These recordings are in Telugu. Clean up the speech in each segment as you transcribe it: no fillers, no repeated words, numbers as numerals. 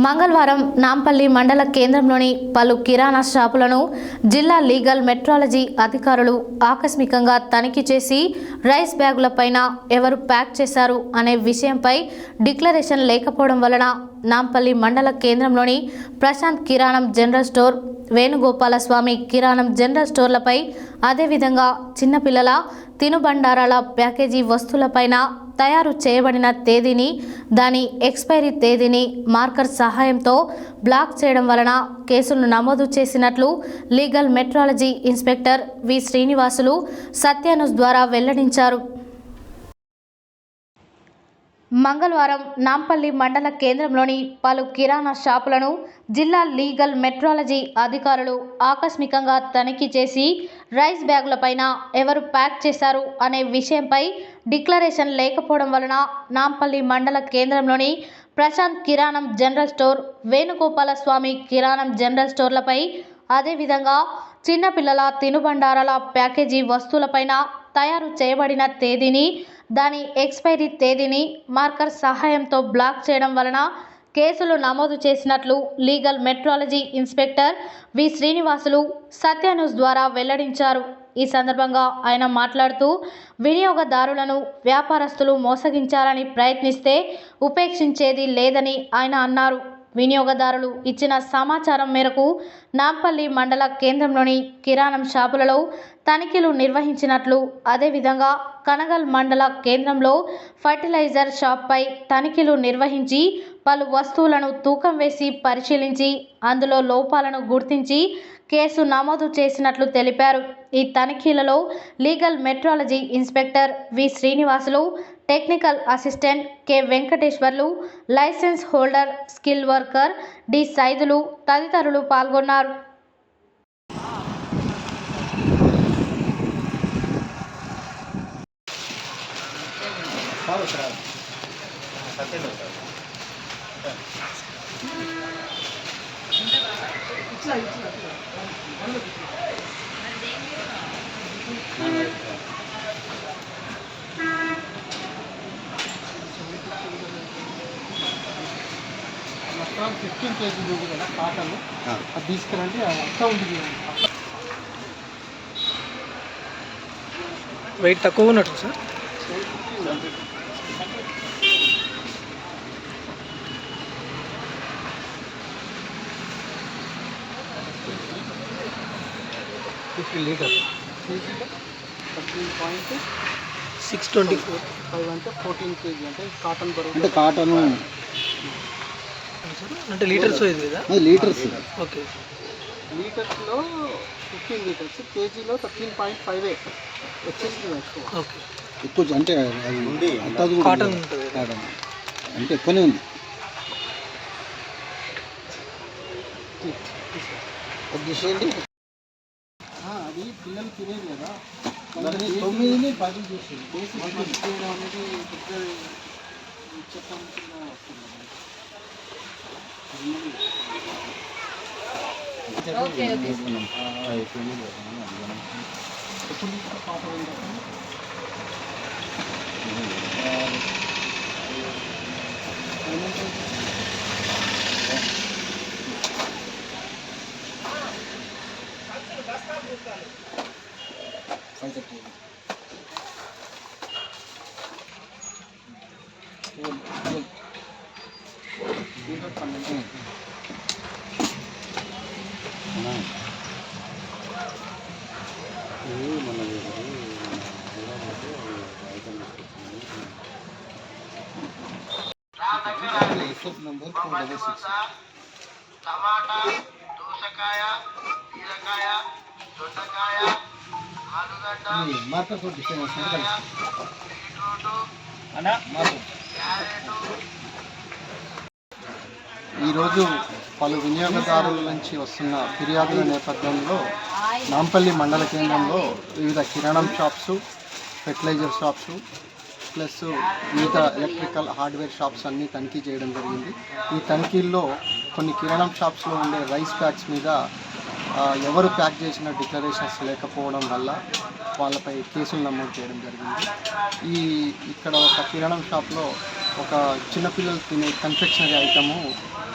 మంగళవారం నాంపల్లి మండల కేంద్రంలోని పలు కిరాణా షాపులను జిల్లా లీగల్ మెట్రాలజీ అధికారులు ఆకస్మికంగా తనిఖీ చేసి రైస్ బ్యాగులపైన ఎవరు ప్యాక్ చేశారు అనే విషయంపై డిక్లరేషన్ లేకపోవడం వలన నాంపల్లి మండల కేంద్రంలోని ప్రశాంత్ కిరాణం జనరల్ స్టోర్, వేణుగోపాలస్వామి కిరాణం జనరల్ స్టోర్లపై, అదేవిధంగా చిన్నపిల్లల తినుబండారాల ప్యాకేజీ వస్తువులపైన తయారు చేయబడిన తేదీని, దాని ఎక్స్పైరీ తేదీని మార్కర్ సహాయంతో బ్లాక్ చేయడం వలన కేసులు నమోదు చేసినట్లు legal metrology inspector V Srinivasulu Satya News ద్వారా వెల్లడించారు. మంగళవారం నాంపల్లి మండల కేంద్రంలోని పలు కిరాణా షాపులను జిల్లా లీగల్ మెట్రాలజీ అధికారులు ఆకస్మికంగా తనిఖీ చేసి రైస్ బ్యాగులపైన ఎవరు ప్యాక్ చేశారు అనే విషయంపై డిక్లరేషన్ లేకపోవడం వలన నాంపల్లి మండల కేంద్రంలోని ప్రశాంత్ కిరాణం జనరల్ స్టోర్, వేణుగోపాలస్వామి కిరాణం జనరల్ స్టోర్లపై, అదేవిధంగా చిన్నపిల్లల తినుబండారాల ప్యాకేజీ వస్తువులపైన తయారు చేయబడిన తేదీని, దాని ఎక్స్పైరీ తేదీని మార్కర్ సహాయంతో బ్లాక్ చేయడం వలన కేసులు నమోదు చేసినట్లు legal metrology inspector V Srinivasulu Satya News ద్వారా వెల్లడించారు. ఈ సందర్భంగా ఆయన మాట్లాడుతూ, వినియోగదారులను వ్యాపారస్తులు మోసగించాలని ప్రయత్నిస్తే ఉపేక్షించేది లేదని ఆయన అన్నారు. వినియోగదారులు ఇచ్చిన సమాచారం మేరకు నాంపల్లి మండల కేంద్రంలోని కిరాణం షాపులలో తనిఖీలు నిర్వహించినట్లు, అదేవిధంగా కనగల్ మండల కేంద్రంలో ఫర్టిలైజర్ షాప్పై తనిఖీలు నిర్వహించి పలు వస్తువులను తూకం వేసి పరిశీలించి అందులో లోపాలను గుర్తించి కేసు నమోదు చేసినట్లు తెలిపారు. ఈ తనిఖీలలో legal metrology inspector V Srinivasulu, technical assistant K Venkateswarlu, licence holder, skill worker D Saidulu తదితరులు పాల్గొన్నారు. మొత్తం 15 kg ఉంది కదా కాటన్, అది తీసుకురండి. అంతా ఉంది, వెయిట్ తక్కువ ఉన్నట్టు సార్. లీటర్ 13.624 అంటే 14 kg అంటే కాటన్ బరువు, అంటే కాటన్ అంటే లీటర్స్ ఇది కదా, లీటర్స్. ఓకే, లీటర్స్లో 15 లీటర్స్, కేజీలో 13.58 వచ్చేసింది. ఓకే, ఎక్కువ అంటే అది అంతా కాటన్ ఉంటుంది, కాటన్ అంటే ఎక్కువనే ఉంది. అది పిల్లలు తినేది కదా, 9ని 10 చేసింది. అనేది చెప్పాల్సిన వస్తుంది. నంబర్ 466 టమాటా, దోసకాయ, బీరకాయ, దొండకాయ, ఆలుగడ్డ, మార్కెట్ బీట్రూట్, ఈరోజు పలు వినియోగదారుల నుంచి వస్తున్న ఫిర్యాదుల నేపథ్యంలో నాంపల్లి మండల కేంద్రంలో వివిధ కిరాణం షాప్స్, ఫెర్టిలైజర్ షాప్స్ ప్లస్ మిగతా ఎలక్ట్రికల్ హార్డ్వేర్ షాప్స్ అన్నీ తనిఖీ చేయడం జరిగింది. ఈ తనిఖీల్లో కొన్ని కిరాణం షాప్స్లో ఉండే రైస్ ప్యాక్స్ మీద ఎవరు ప్యాక్ చేసిన డిక్లరేషన్స్ లేకపోవడం వల్ల వాళ్ళపై కేసులు నమోదు చేయడం జరిగింది. ఇక్కడ ఒక కిరాణం షాప్లో ఒక చిన్నపిల్లలు తినే కన్ఫెక్షనరీ ఐటము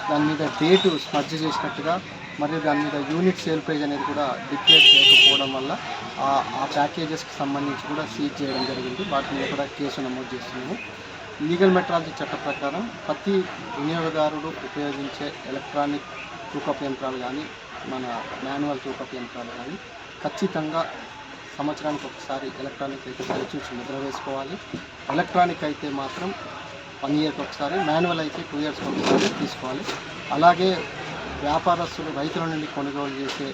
దాని మీద డేటు స్మర్జ్ చేసినట్టుగా మరియు దాని మీద యూనిట్ సేల్ ప్రైజ్ అనేది కూడా డిక్లేర్ చేయకపోవడం వల్ల ఆ ప్యాకేజెస్కి సంబంధించి కూడా సీజ్ చేయడం జరిగింది. వాటి మీద కూడా కేసు నమోదు చేస్తున్నాము. లీగల్ మెట్రాలజీ చట్ట ప్రకారం ప్రతి వినియోగదారుడు ఉపయోగించే ఎలక్ట్రానిక్ తూకపు యంత్రాలు కానీ మన మాన్యువల్ తూకపు యంత్రాలు కానీ ఖచ్చితంగా సంవత్సరానికి ఒకసారి ఎలక్ట్రానిక్ అయితే సరిచూసి ముద్ర వేసుకోవాలి. ఎలక్ట్రానిక్ అయితే మాత్రం 1 ఇయర్కి ఒకసారి, మాన్యువల్ అయితే 2 ఇయర్స్కి ఒకసారి తీసుకోవాలి. అలాగే వ్యాపారస్తులు రైతుల నుండి కొనుగోలు చేసే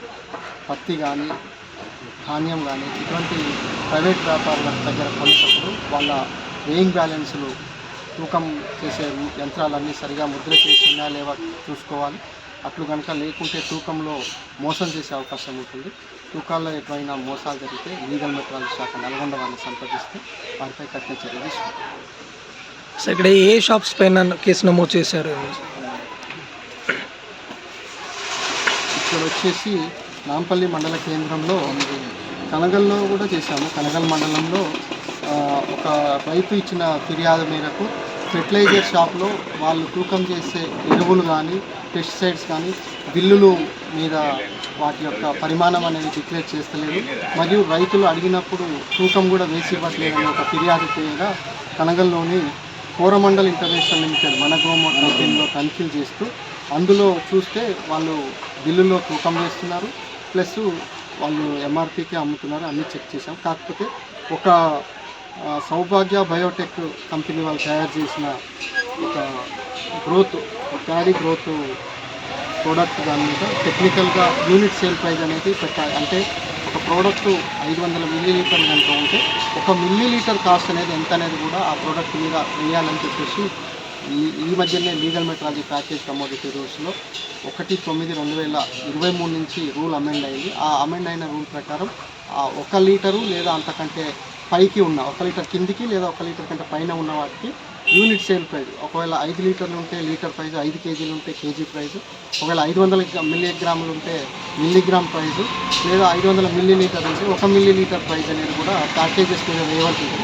పత్తి కానీ ధాన్యం కానీ ఇటువంటి ప్రైవేట్ వ్యాపారుల దగ్గర కొనేటప్పుడు వాళ్ళ వేయింగ్ బ్యాలెన్సులు తూకం చేసే యంత్రాలన్నీ సరిగా ముద్ర చేసినా లేవా చూసుకోవాలి. అట్లు కనుక లేకుంటే తూకంలో మోసం చేసే అవకాశం ఉంటుంది. తూకాల్లో ఎటువైనా మోసాలు జరిగితే లీగల్ మెట్రాలజీ శాఖ నల్గొండ వారిని సంప్రదిస్తే వారిపై కఠిన చర్య తీసుకుంటారు. సో ఇక్కడ ఏ షాప్స్ పైన కేసు నమోదు చేశారు? ఇక్కడ వచ్చేసి నాంపల్లి మండల కేంద్రంలో కనగల్లో కూడా చేశాము. కనగల్ మండలంలో ఒక రైతు ఇచ్చిన ఫిర్యాదు మేరకు ఫెర్టిలైజర్ షాప్లో వాళ్ళు తూకం చేసే ఎరువులు కానీ పెస్టిసైడ్స్ కానీ బిల్లులు మీద వాటి యొక్క పరిమాణం అనేది డిక్లేర్ చేస్తలేదు, మరియు రైతులు అడిగినప్పుడు తూకం కూడా వేసి ఇవ్వట్లేదని ఒక ఫిర్యాదు చేయగా కనగల్లోని కోరమండల్ ఇంటర్నేషనల్ లిమిటెడ్ మన గోమో కంపెనీలో తనిఖీలు చేస్తూ అందులో చూస్తే వాళ్ళు బిల్లులో తూకం వేస్తున్నారు, ప్లస్ వాళ్ళు ఎంఆర్పీకి అమ్ముతున్నారు. అన్నీ చెక్ చేసాం. కాకపోతే ఒక సౌభాగ్య బయోటెక్ కంపెనీ వాళ్ళు తయారు చేసిన ఒక ప్యాడీ గ్రోత్ ప్రోడక్ట్ దాని మీద టెక్నికల్గా యూనిట్ సేల్ ప్రైజ్ అనేది పెట్టాలి. అంటే ఒక ప్రోడక్ట్ 500 మిల్లీలీటర్లు కనుక ఉంటే 1 మిల్లీలీటర్ కాస్ట్ అనేది ఎంత అనేది కూడా ఆ ప్రోడక్ట్ మీద వేయాలని చెప్పేసి ఈ మధ్యనే లీగల్ మెట్రాలజీ ప్యాకేజ్ కమోడిటీ రూల్స్లో 1/9/2023 నుంచి రూల్ అమెండ్ అయింది. ఆ అమెండ్ అయిన రూల్ ప్రకారం 1 లీటరు లేదా అంతకంటే పైకి ఉన్న 1 లీటర్ కిందికి లేదా 1 లీటర్ కంటే పైన ఉన్న వాటికి యూనిట్ సేల్ ప్రైజ్, ఒకవేళ 5 లీటర్లు ఉంటే లీటర్ ప్రైజ్, 5 కేజీలు ఉంటే కేజీ ప్రైజ్, ఒకవేళ 500 మిల్లీగ్రాములు ఉంటే మిల్లీగ్రామ్ ప్రైజు, లేదా 500 మిల్లీలీటర్ ఉంటే 1 మిల్లీలీటర్ ప్రైజ్ అనేది కూడా ప్యాకేజెస్ మీద వేయవలసి ఉంటుంది.